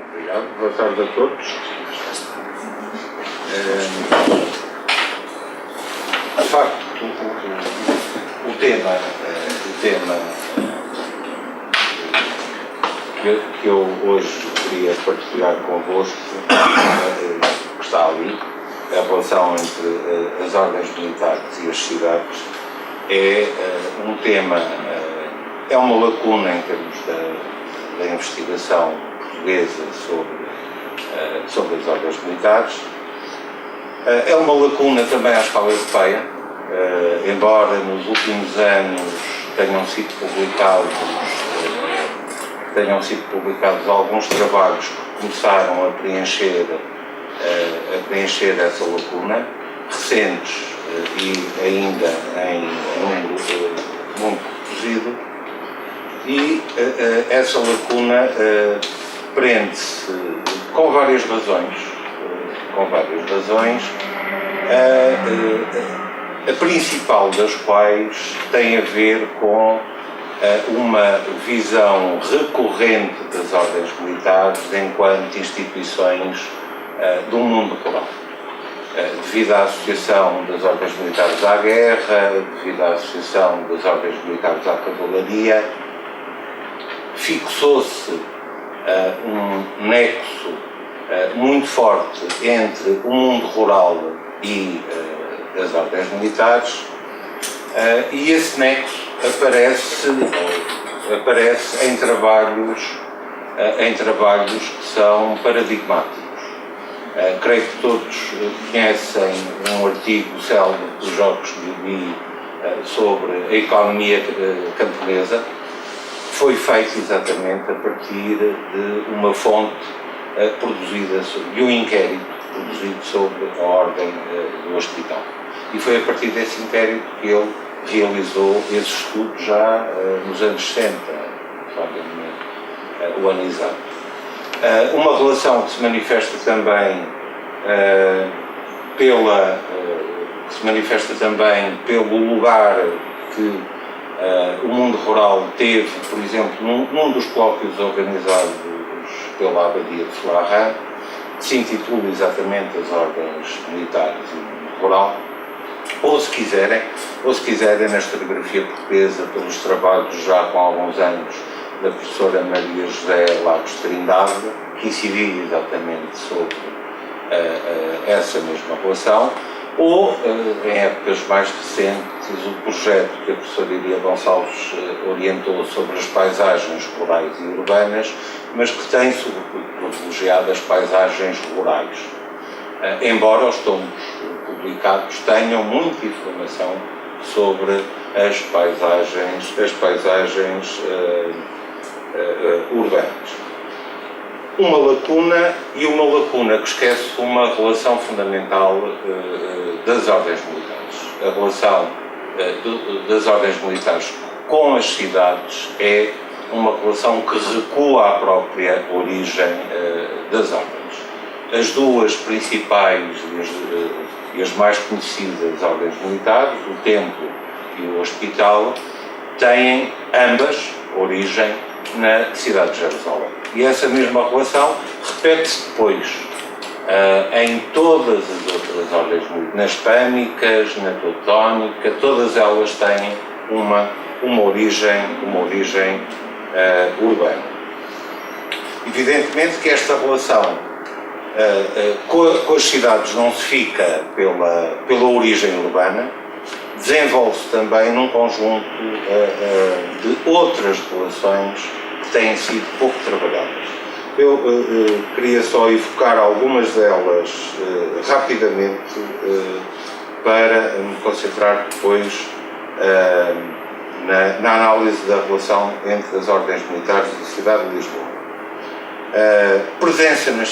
Obrigado. Boa tarde a todos. De facto, o tema que eu hoje queria partilhar convosco, que está ali, a relação entre as ordens militares e as cidades, é um tema, é uma lacuna em termos da investigação portuguesa sobre as ordens militares. É uma lacuna também à escala europeia, embora nos últimos anos tenham sido publicados alguns trabalhos que começaram a preencher essa lacuna, recentes e ainda em número muito reduzido, e essa lacuna prende-se com várias razões, a principal das quais tem a ver com uma visão recorrente das ordens militares enquanto instituições do mundo rural. Devido à associação das ordens militares à guerra, devido à associação das ordens militares à cavalaria, fixou-se um nexo muito forte entre o mundo rural e as ordens militares, e esse nexo aparece em trabalhos que são paradigmáticos. Creio que todos conhecem um artigo célebre do Jacques Dioby sobre a economia camponesa. Foi feito exatamente a partir de uma fonte produzida, de um inquérito produzido sobre a ordem do hospital. E foi a partir desse inquérito que ele realizou esse estudo já nos anos 60, o ano exato. Uma relação que se manifesta também pelo lugar que o mundo rural teve, por exemplo, num dos colóquios organizados pela Abadia de Floirand, que se intitula exatamente As Ordens Militares e o Mundo Rural, ou se quiserem na historiografia portuguesa, pelos trabalhos já com alguns anos da professora Maria José Lagos Trindade, que incidia exatamente sobre essa mesma relação, ou, em épocas mais recentes, o projeto que a professora Iria Gonçalves orientou sobre as paisagens rurais e urbanas, mas que tem, sobretudo, privilegiado as paisagens rurais. Embora os tomos publicados tenham muita informação sobre as paisagens urbanas. Uma lacuna que esquece uma relação fundamental das ordens militares. A relação das ordens militares com as cidades é uma relação que recua à própria origem das ordens. As duas principais e as mais conhecidas ordens militares, o Templo e o Hospital, têm ambas origem na cidade de Jerusalém. E essa mesma relação repete-se depois em todas as outras ordens militares, na hispânicas, na teutónica, todas elas têm uma origem urbana. Evidentemente que esta relação com as cidades não se fica pela origem urbana, desenvolve-se também num conjunto de outras relações que têm sido pouco trabalhadas. Eu queria só evocar algumas delas rapidamente para me concentrar depois na análise da relação entre as ordens militares da cidade de Lisboa. Presença nas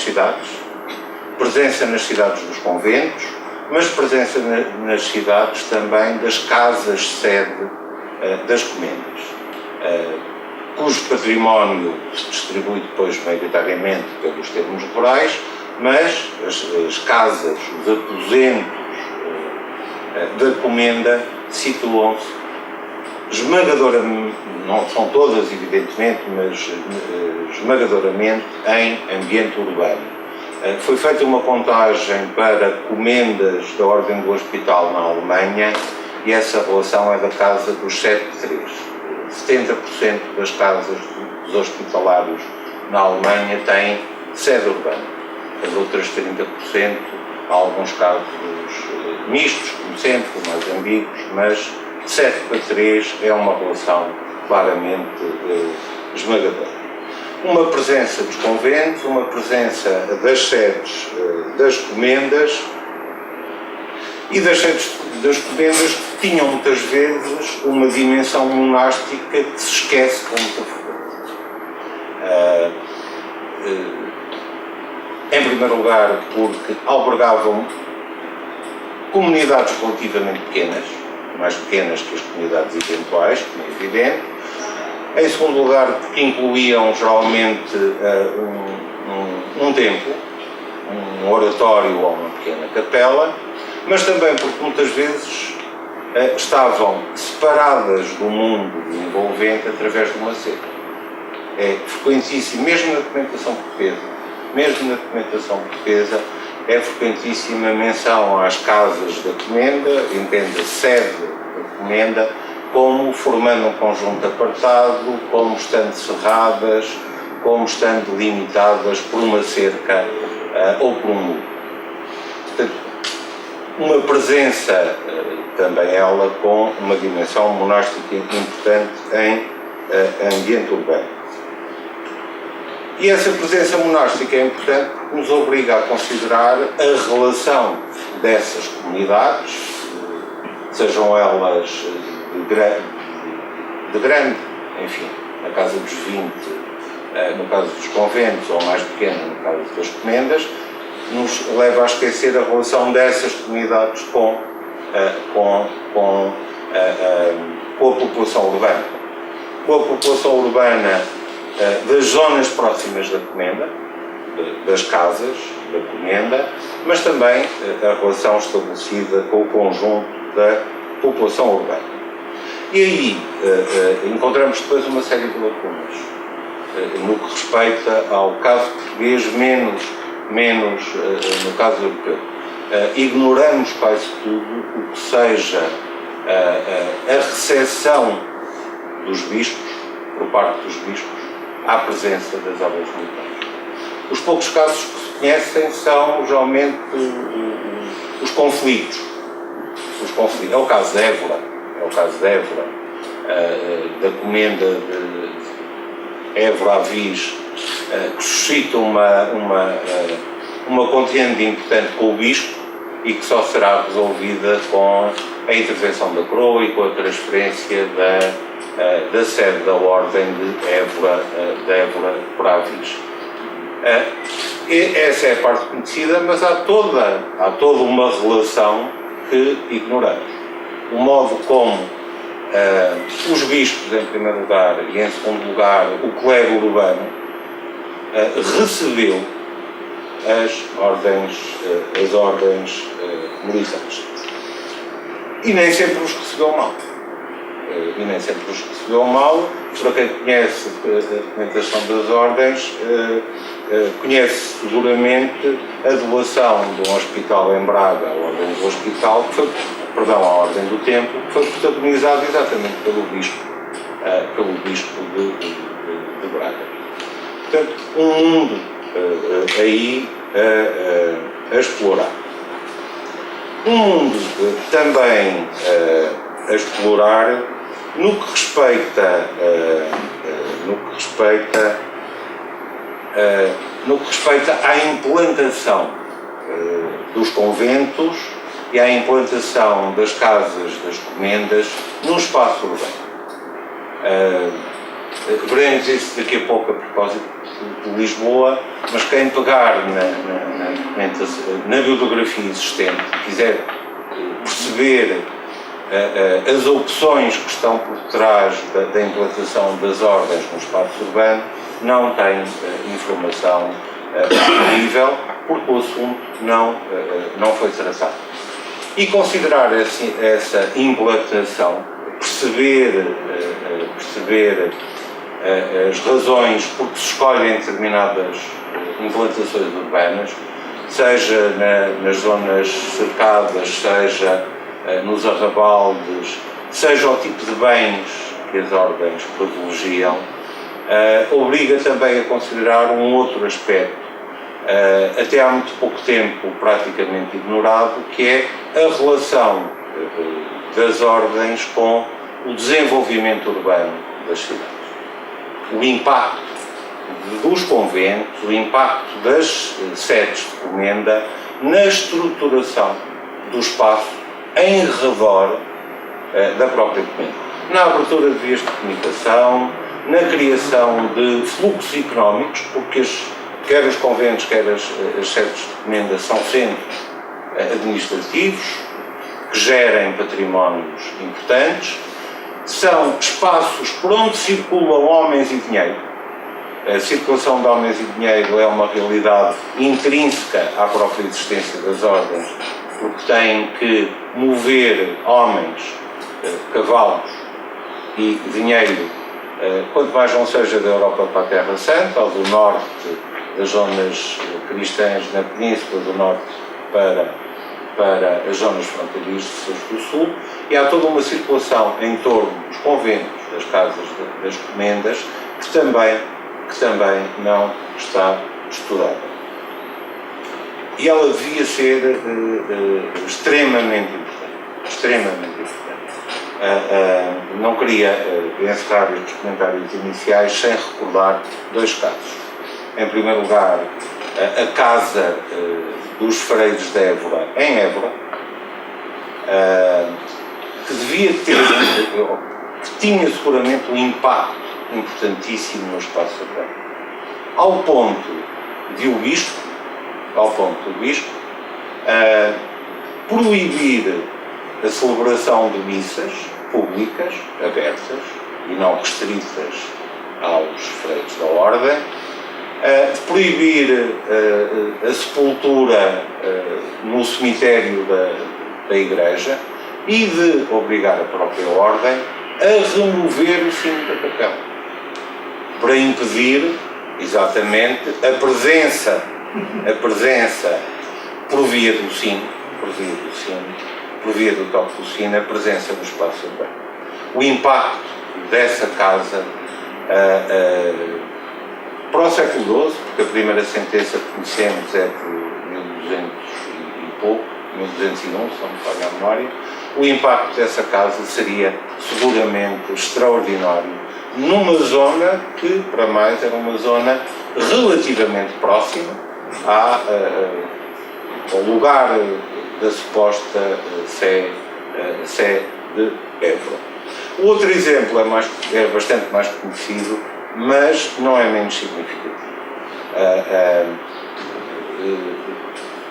cidades dos conventos, mas presença nas cidades também das casas-sede das comendas, cujo património se distribui depois maioritariamente pelos termos rurais, mas as casas, os aposentos da comenda situam-se esmagadoramente, não são todas evidentemente, mas esmagadoramente em ambiente urbano. Foi feita uma contagem para comendas da Ordem do Hospital na Alemanha e essa relação é da casa dos 7:3. 70% das casas dos hospitalários na Alemanha têm sede urbana. As outras 30%, há alguns casos mistos, como sempre, mais ambíguos, mas 7:3 é uma relação claramente esmagadora. Uma presença dos conventos, uma presença das sedes das comendas e das sedes das comendas que tinham muitas vezes uma dimensão monástica que se esquece com muita frequência. Em primeiro lugar, porque albergavam comunidades relativamente pequenas, mais pequenas que as comunidades eventuais, como é evidente. Em segundo lugar, porque incluíam geralmente um templo, um oratório ou uma pequena capela, mas também porque muitas vezes estavam separadas do mundo envolvente através de uma cerca. É frequentíssimo, mesmo na documentação portuguesa, é frequentíssima a menção às casas da comenda, entenda sede da comenda, como formando um conjunto apartado, como estando cerradas, como estando limitadas por uma cerca ou por um muro. Portanto, uma presença, também ela, com uma dimensão monástica importante em ambiente urbano. E essa presença monástica é importante porque nos obriga a considerar a relação dessas comunidades, sejam elas de grande, enfim, na casa dos 20, no caso dos conventos, ou mais pequena, no caso das comendas, nos leva a esquecer a relação dessas comunidades com a população urbana. Com a população urbana das zonas próximas da comenda, das casas da comenda, mas também a relação estabelecida com o conjunto da população urbana. E aí encontramos depois uma série de lacunas no que respeita ao caso português, menos no caso europeu. Ignoramos quase tudo o que seja a recepção dos bispos, por parte dos bispos, à presença das ordens militares. Os poucos casos que se conhecem são geralmente os conflitos. É o caso de Évora, da comenda de Évora a Vis, que suscita uma contenda importante com o bispo e que só será resolvida com a intervenção da coroa e com a transferência da sede da ordem de Évora para a Vis. Essa é a parte conhecida, mas há toda uma relação que ignoramos. O modo como os bispos, em primeiro lugar, e em segundo lugar, o clero urbano, recebeu as ordens militares. E nem sempre os recebeu mal. Para quem conhece a documentação das ordens, conhece seguramente a doação de um hospital em Braga, a Ordem do Hospital, a Ordem do Templo, que foi protagonizada exatamente pelo bispo de Braga. Portanto, um mundo aí a explorar. Um mundo também a explorar no que respeita à implantação dos conventos e à implantação das casas das comendas no espaço urbano. Veremos isso daqui a pouco a propósito de Lisboa, mas quem pegar na bibliografia existente e quiser perceber as opções que estão por trás da implantação das ordens no espaço urbano, não tem informação disponível, porque o assunto não foi tratado. E considerar essa implantação perceber as razões por que se escolhem determinadas implantações urbanas, seja nas zonas cercadas, seja nos arrabaldes, seja o tipo de bens que as ordens privilegiam, obriga também a considerar um outro aspecto, até há muito pouco tempo praticamente ignorado, que é a relação das ordens com o desenvolvimento urbano das cidades. O impacto dos conventos, o impacto das sedes de comenda na estruturação do espaço em redor da própria comenda, na abertura de vias de comunicação, na criação de fluxos económicos, porque quer os conventos, quer as sedes de comenda são centros administrativos que gerem patrimónios importantes, são espaços por onde circulam homens e dinheiro. A circulação de homens e dinheiro é uma realidade intrínseca à própria existência das ordens, porque têm que mover homens, cavalos e dinheiro, quanto mais não seja da Europa para a Terra Santa, ou do norte, das zonas cristãs na Península do Norte para as zonas fronteiriças do Sul, e há toda uma circulação em torno dos conventos, das casas das comendas, que também não está estudada. E ela devia ser extremamente importante. Não queria encerrar estes comentários iniciais sem recordar dois casos. Em primeiro lugar, a casa dos Freios de Évora, em Évora, que devia ter, que tinha seguramente um impacto importantíssimo no espaço urbano, ao ponto de o Bispo proibir a celebração de missas públicas, abertas e não restritas aos freios da ordem, de proibir a sepultura no cemitério da igreja e de obrigar a própria ordem a remover o sino da capela, para impedir exatamente a presença por via do sino, por via do toque do sino, a presença do espaço urbano. O impacto dessa casa para o século XII, porque a primeira sentença que conhecemos é de 1200 e pouco, 1201, se não me falha a memória, o impacto dessa casa seria seguramente extraordinário, numa zona que, para mais, era uma zona relativamente próxima ao lugar da suposta Sé de Évora. O outro exemplo é bastante mais conhecido, mas não é menos significativo.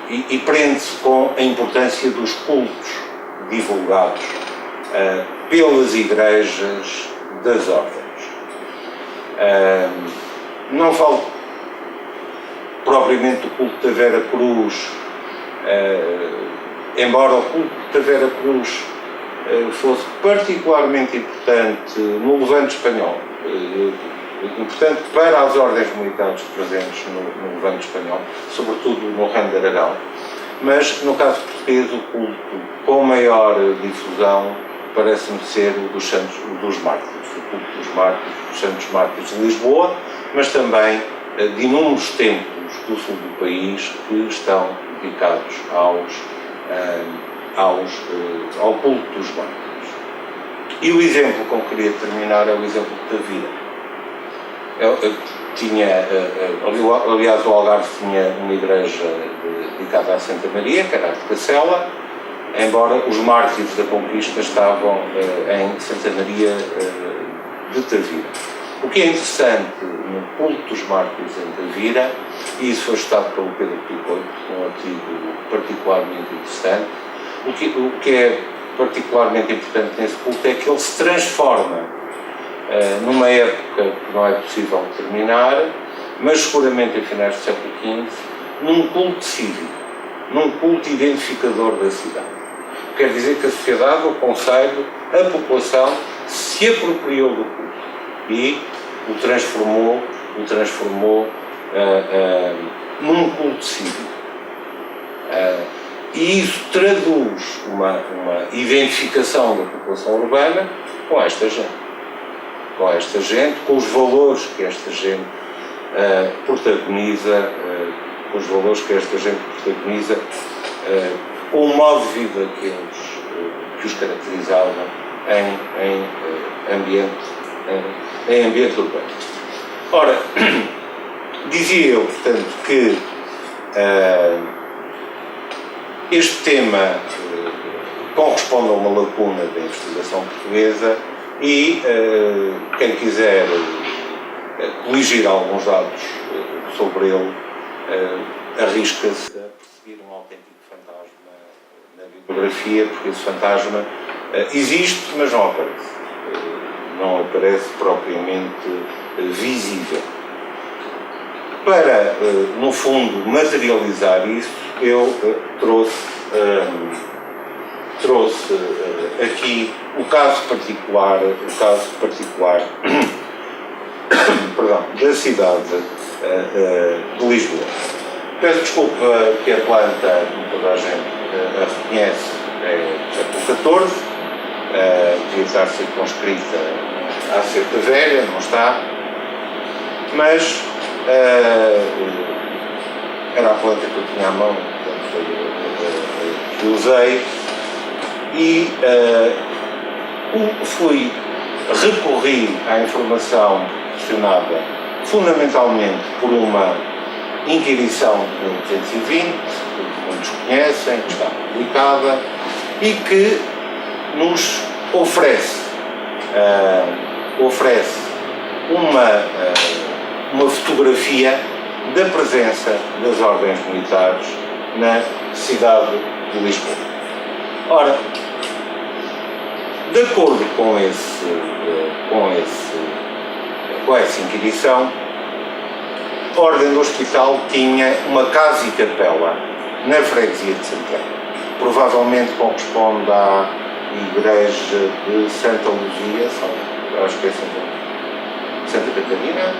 E prende-se com a importância dos cultos divulgados pelas igrejas das ordens. Não falo propriamente do culto da Vera Cruz, embora o culto da Vera Cruz fosse particularmente importante no Levante espanhol, importante para as ordens militares presentes no Levante espanhol, sobretudo no Reino de Aragão, mas no caso português o culto com maior difusão parece-me ser o dos mártires, o culto dos santos mártires de Lisboa, mas também de inúmeros templos do sul do país que estão dedicados ao culto dos mártires. E o exemplo com que queria terminar é o exemplo de Tavira. Aliás, o Algarve tinha uma igreja dedicada a Santa Maria, que era a de Cacela, embora os mártires da conquista estavam em Santa Maria de Tavira. O que é interessante no culto dos mártires em Tavira, e isso foi estudado pelo Pedro Picoito, um artigo particularmente interessante, o que é particularmente importante nesse culto é que ele se transforma numa época que não é possível determinar, mas seguramente em finais do século XV, num culto cívico, num culto identificador da cidade. Quer dizer que a sociedade, o concelho, a população se apropriou do culto e o transformou num culto cívico. E isso traduz uma identificação da população urbana com esta gente, com os valores que esta gente protagoniza, com o modo de vida que os caracterizavam em ambiente urbano. Ora, dizia eu, portanto, que este tema corresponde a uma lacuna da investigação portuguesa e quem quiser coligir alguns dados sobre ele arrisca-se a perseguir um autêntico fantasma na bibliografia, porque esse fantasma existe, mas não aparece propriamente visível. Para, no fundo, materializar isso, eu trouxe aqui o caso particular perdão, da cidade de Lisboa. Peço desculpa que a planta, como toda a gente a reconhece, é do século XIV, devia estar circunscrita à cerca velha, não está, mas era a planta que eu tinha à mão, que usei, e recorri à informação proporcionada fundamentalmente por uma inquirição de 1820, que muitos conhecem, que está publicada, e que nos oferece uma fotografia da presença das ordens militares na cidade de Lisboa. Ora, de acordo com essa inquirição, a Ordem do Hospital tinha uma casa e capela na freguesia de Santiago. Provavelmente corresponde à igreja de Santa Luzia, acho que é Santa Catarina,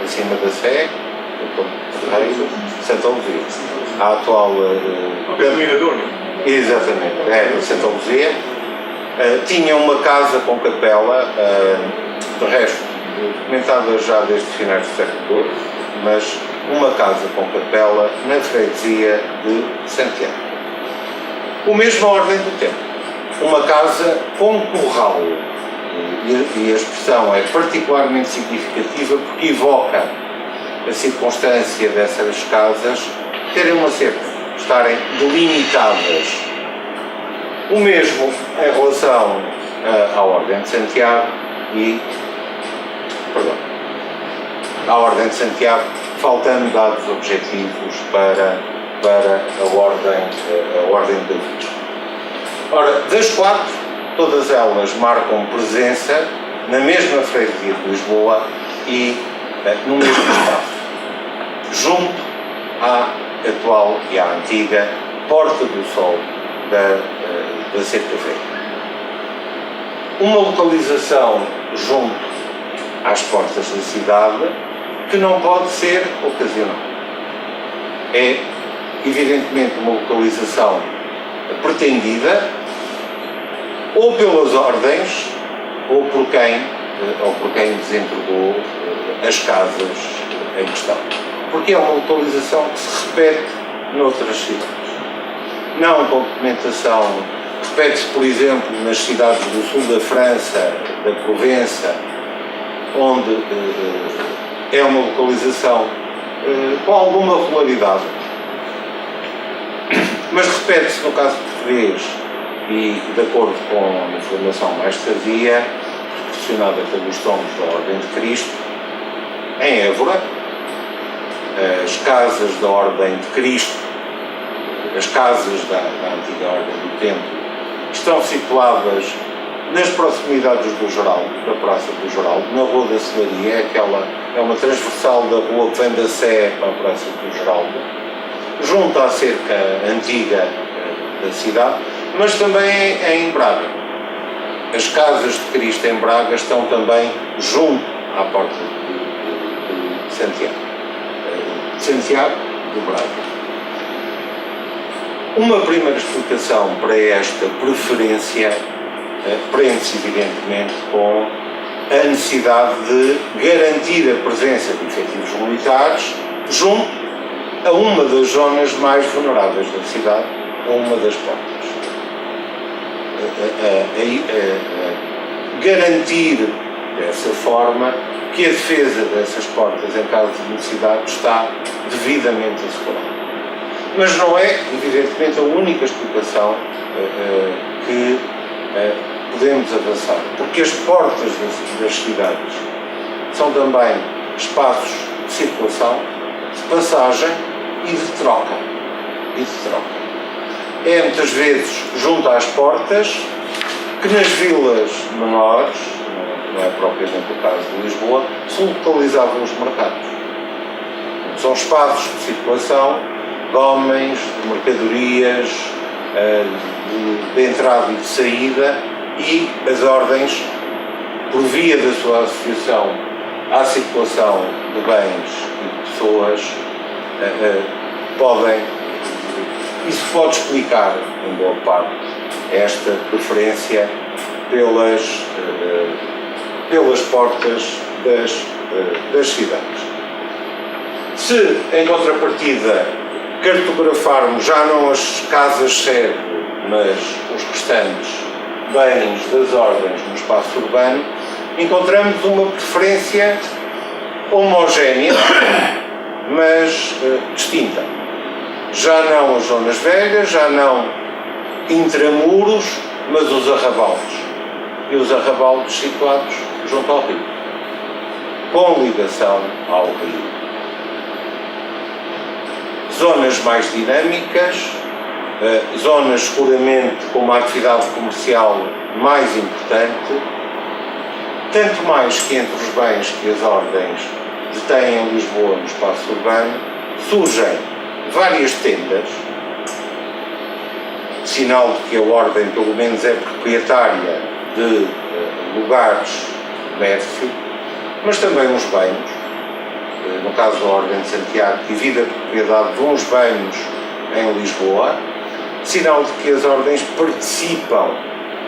acima da Sé, Santa Luzia. A atual... Exatamente, é Santa Luzia. Tinha uma casa com capela, de resto, documentada já desde finais do século XII, mas uma casa com capela na freguesia de Santiago. O mesmo a ordem do tempo. Uma casa com curral, e a expressão é particularmente significativa porque evoca a circunstância dessas casas terem uma cerca, estarem delimitadas. O mesmo em relação à Ordem de Santiago à Ordem de Santiago, faltando dados objetivos para a Ordem da Vida. Ora, das quatro, todas elas marcam presença na mesma freguesia de Lisboa e no mesmo espaço, junto à atual e à antiga Porta do Sol da Cerca Velha. Uma localização junto às portas da cidade que não pode ser ocasional. É, evidentemente, uma localização pretendida ou pelas ordens ou por quem desentregou as casas em questão. Porque é uma localização que se repete noutras cidades. Não com documentação, repete-se, por exemplo, nas cidades do sul da França, da Provença, onde é uma localização com alguma regularidade, mas repete-se no caso português e, de acordo com a informação mais tardia, proporcionada pelos tombos da Ordem de Cristo, em Évora, as casas da Ordem de Cristo, as casas da antiga Ordem do Templo, estão situadas nas proximidades do Geraldo, da Praça do Geraldo, na Rua da Celaria, é uma transversal da rua que vem da Sé para a Praça do Geraldo, junto à cerca antiga da cidade, mas também em Braga. As Casas de Cristo em Braga estão também junto à porta de Santiago de Braga. Uma primeira explicação para esta preferência prende-se evidentemente com a necessidade de garantir a presença de efetivos militares junto a uma das zonas mais vulneráveis da cidade, a uma das portas. Garantir dessa forma que a defesa dessas portas em caso de necessidade está devidamente assegurada. Mas não é, evidentemente, a única explicação que podemos avançar, porque as portas das cidades são também espaços de circulação, de passagem e de troca. É muitas vezes junto às portas que nas vilas menores, não é propriamente o caso de Lisboa, se localizavam os mercados. São espaços de circulação de homens, de mercadorias, de entrada e de saída, e as ordens, por via da sua associação à circulação de bens e de pessoas, isso pode explicar, em boa parte, esta preferência pelas portas das cidades. Se, em contrapartida, cartografarmos já não as casas-sede, mas os restantes bens das ordens no espaço urbano, encontramos uma preferência homogénea, mas distinta. Já não as zonas velhas, já não intramuros, mas os arrabaldes. E os arrabaldes situados junto ao rio, com ligação ao rio. Zonas mais dinâmicas, zonas seguramente com uma atividade comercial mais importante, tanto mais que entre os bens que as ordens detêm em Lisboa no espaço urbano, surgem várias tendas, sinal de que a ordem pelo menos é proprietária de lugares de comércio, mas também uns banhos, no caso da Ordem de Santiago, divide a propriedade de uns banhos em Lisboa, sinal de que as ordens participam,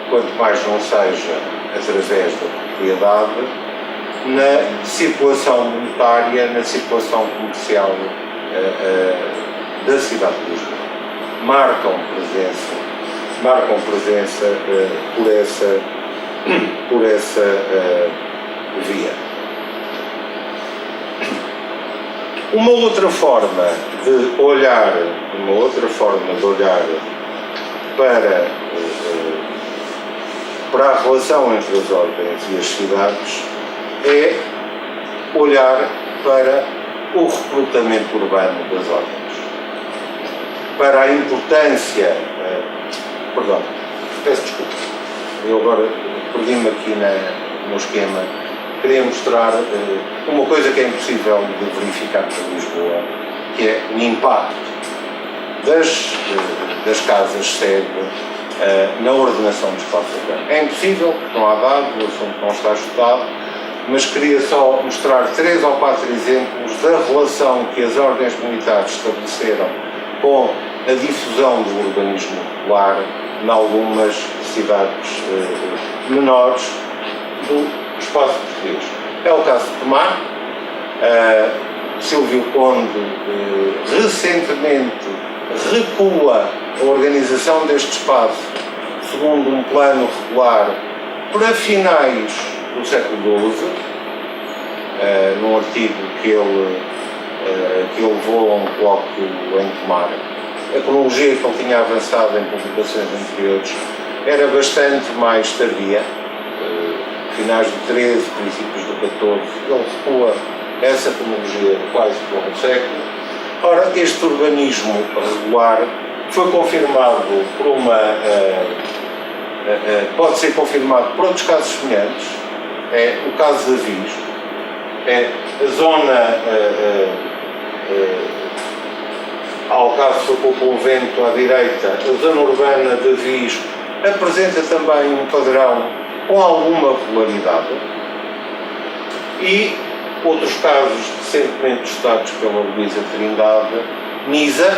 quanto mais não seja através da propriedade, na circulação monetária, na circulação comercial da cidade de Lisboa. Marcam presença por essa via. Uma outra forma de olhar para a relação entre as ordens e as cidades é olhar para o recrutamento urbano das ordens, para a importância, peço desculpa, eu agora perdi-me aqui no esquema, queria mostrar uma coisa que é impossível de verificar para Lisboa, que é o impacto das casas-sede na ordenação do espaço urbano. É impossível, porque não há dados, o assunto não está estudado, mas queria só mostrar 3 ou 4 exemplos da relação que as ordens militares estabeleceram com a difusão do urbanismo popular em algumas cidades menores do espaço português. É o caso de Tomar. Silvio Conde recentemente recua a organização deste espaço segundo um plano regular para finais do século XII, num artigo que ele levou a um colóquio em Tomar. A cronologia que ele tinha avançado em publicações anteriores era bastante mais tardia, finais do XIII, princípios do XIV. Ele recua essa cronologia quase por um século. Ora, este urbanismo regular foi confirmado por pode ser confirmado por outros casos semelhantes. É o caso de Avis, é a zona Alcácer com o convento à direita, a zona urbana de Avis apresenta também um padrão com alguma regularidade, e outros casos recentemente estudados pela Luísa Trindade, Nisa,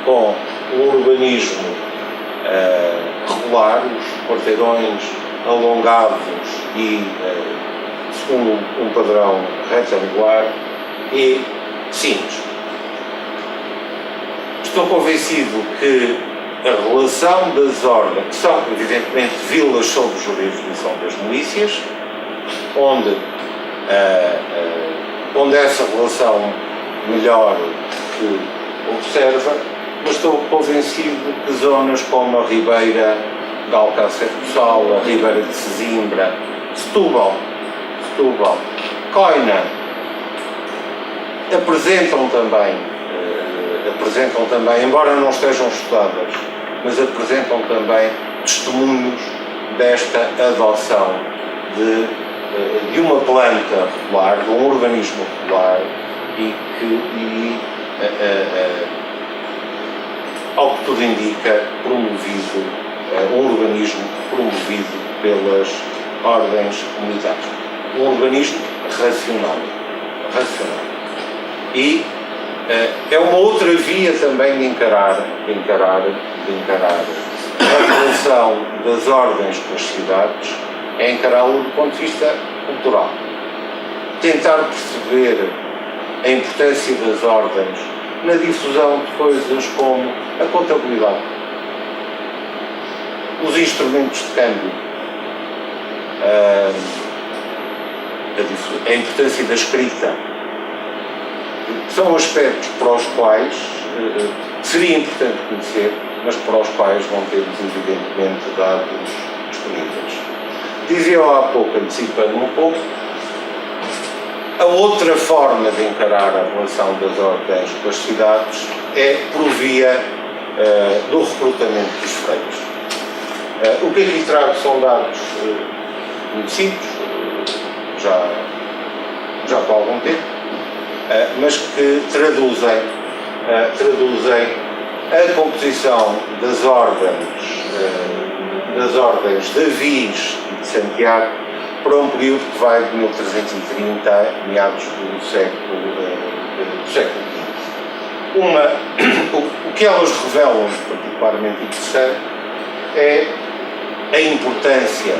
com o urbanismo regular, os quarteirões alongados e segundo um padrão retangular, e Sines. Estou convencido que a relação das ordens, que são evidentemente vilas sob jurisdição das milícias, onde essa relação melhor que observa, mas estou convencido que zonas como a Ribeira de Alcácer do Sal, a Ribeira de Sesimbra, Setúbal, Coina, apresentam também, embora não estejam estudadas, mas apresentam também testemunhos desta adoção de uma planta regular, de um urbanismo regular, ao que tudo indica, promovido, um urbanismo promovido pelas ordens militares. Um urbanismo racional. E é uma outra via também de encarar a relação das ordens com as cidades, é encará-lo do ponto de vista cultural. Tentar perceber a importância das ordens na difusão de coisas como a contabilidade, os instrumentos de câmbio, a importância da escrita. São aspectos para os quais seria importante conhecer, mas para os quais não temos evidentemente dados disponíveis. Dizia eu há pouco, antecipando um pouco, a outra forma de encarar a relação das ordens com as cidades é por via do recrutamento dos freios. O que aqui trago são dados conhecidos, já há algum tempo, mas que traduzem a composição das ordens de Avis e de Santiago para um período que vai de 1330 a meados do século XV. O que elas revelam de particularmente interessante é a importância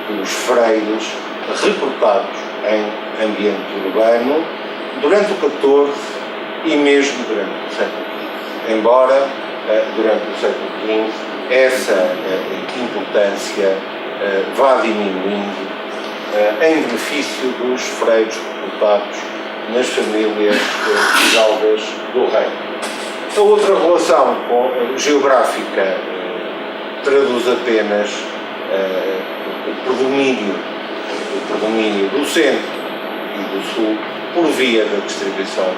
dos freios recrutados em ambiente urbano durante o XIV e mesmo durante o século XV. Embora durante o século XV essa importância vá diminuindo em benefício dos freios recrutados nas famílias fidalgas do reino. A outra relação geográfica traduz apenas o predomínio do centro e do sul por via da distribuição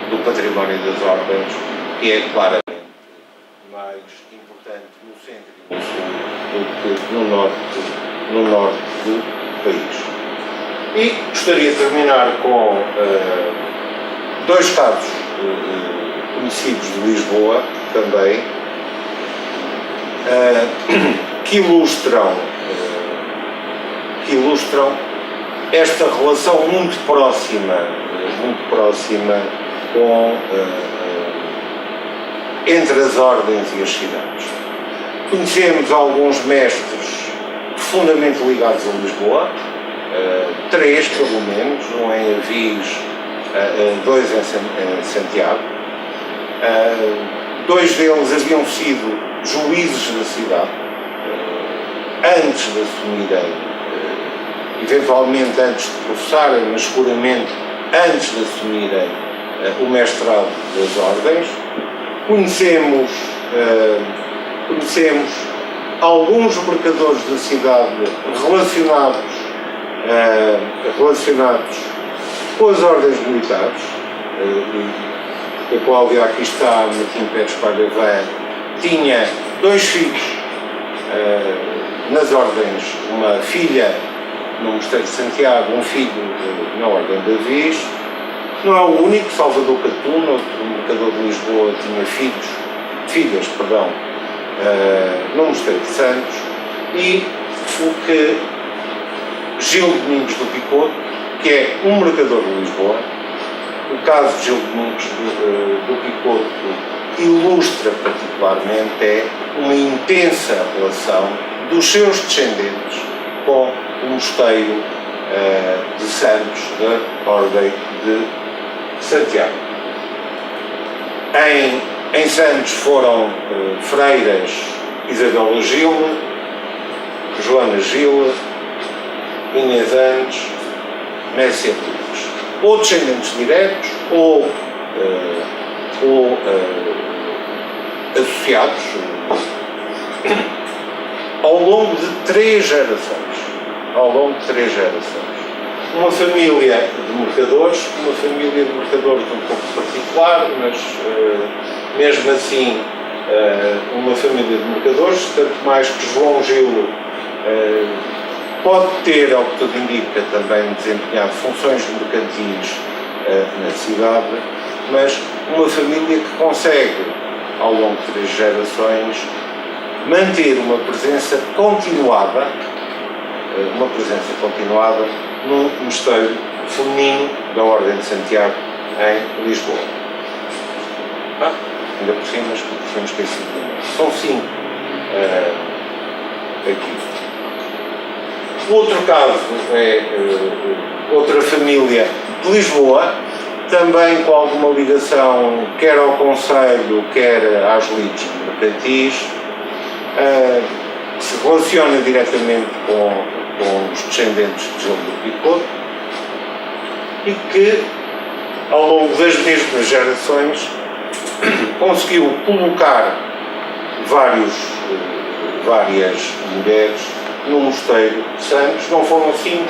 do património das ordens, que é claramente mais importante no centro e no sul do que no norte do país. E gostaria de terminar com dois casos conhecidos de Lisboa também, que ilustram esta relação muito próxima entre as ordens e as cidades. Conhecemos alguns mestres profundamente ligados a Lisboa, três pelo menos, um em Avis, dois em Santiago. Dois deles haviam sido juízes da cidade, antes de assumirem, eventualmente antes de professarem, mas seguramente antes de assumirem o mestrado das ordens. Conhecemos alguns mercadores da cidade relacionados com as ordens militares. A Cláudia, aqui está, Martim Pérez Paravã, tinha dois filhos nas ordens, uma filha no Mosteiro de Santiago, um filho na ordem de Avis. Não é o único. Salvador Catuna, outro mercador de Lisboa, tinha filhas, no Mosteiro de Santos, e o que Gil Domingos do Picoto, que é um mercador de Lisboa, o caso de Gil Domingos do Picoto ilustra particularmente é uma intensa relação dos seus descendentes com o Mosteiro de Santos, da Ordem de Santiago. Em Santos foram freiras Isabela Gil, Joana Gil, Inês Antes, Messia Pires, ou descendentes diretos ou associados ao longo de 3 gerações. Uma família de mercadores um pouco particular, mas mesmo assim uma família de mercadores, tanto mais que João Gil pode ter, ao que tudo indica, também desempenhado funções mercantis na cidade, mas uma família que consegue, ao longo de 3 gerações, manter uma presença continuada num mosteiro feminino da Ordem de Santiago em Lisboa. Ainda por cima, mas tínhamos esquecido de nome. São 5 aqui. Outro caso é outra família de Lisboa, também com alguma ligação quer ao Conselho, quer às lides mercantis, que se relaciona diretamente com os descendentes de Gil do Picoto e que, ao longo das mesmas gerações, conseguiu colocar várias mulheres no Mosteiro de Santos. Não foram 5,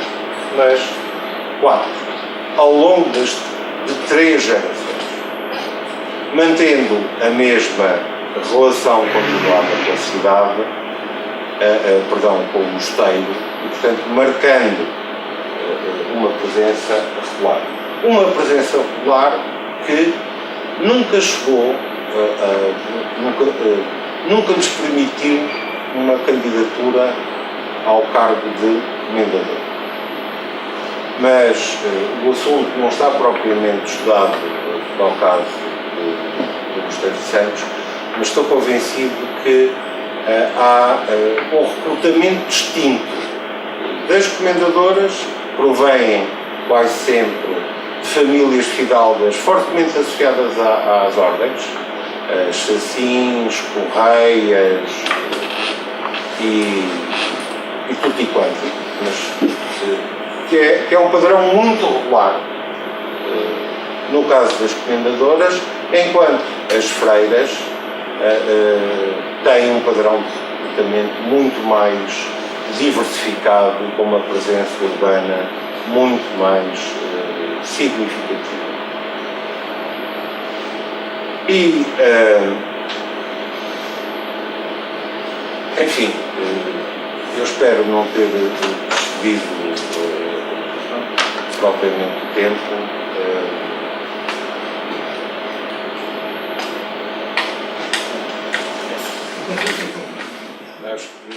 mas 4, ao longo de 3 gerações, mantendo a mesma relação continuada com a cidade, com o mosteiro, e portanto marcando uma presença regular. Uma presença regular que nunca chegou, nunca lhes permitiu uma candidatura ao cargo de comendador. Mas o assunto não está propriamente estudado para o caso do Mosteiro de Santos, mas estou convencido que há um recrutamento distinto das comendadoras, provêm quase sempre de famílias fidalgas fortemente associadas às ordens, Chacins, Correias e tudo e quanto, mas que é um padrão muito regular no caso das comendadoras, enquanto as freiras têm um padrão de recrutamento muito mais diversificado e com uma presença urbana muito mais significativa. E, enfim, eu espero não ter excedido propriamente o tempo. Acho que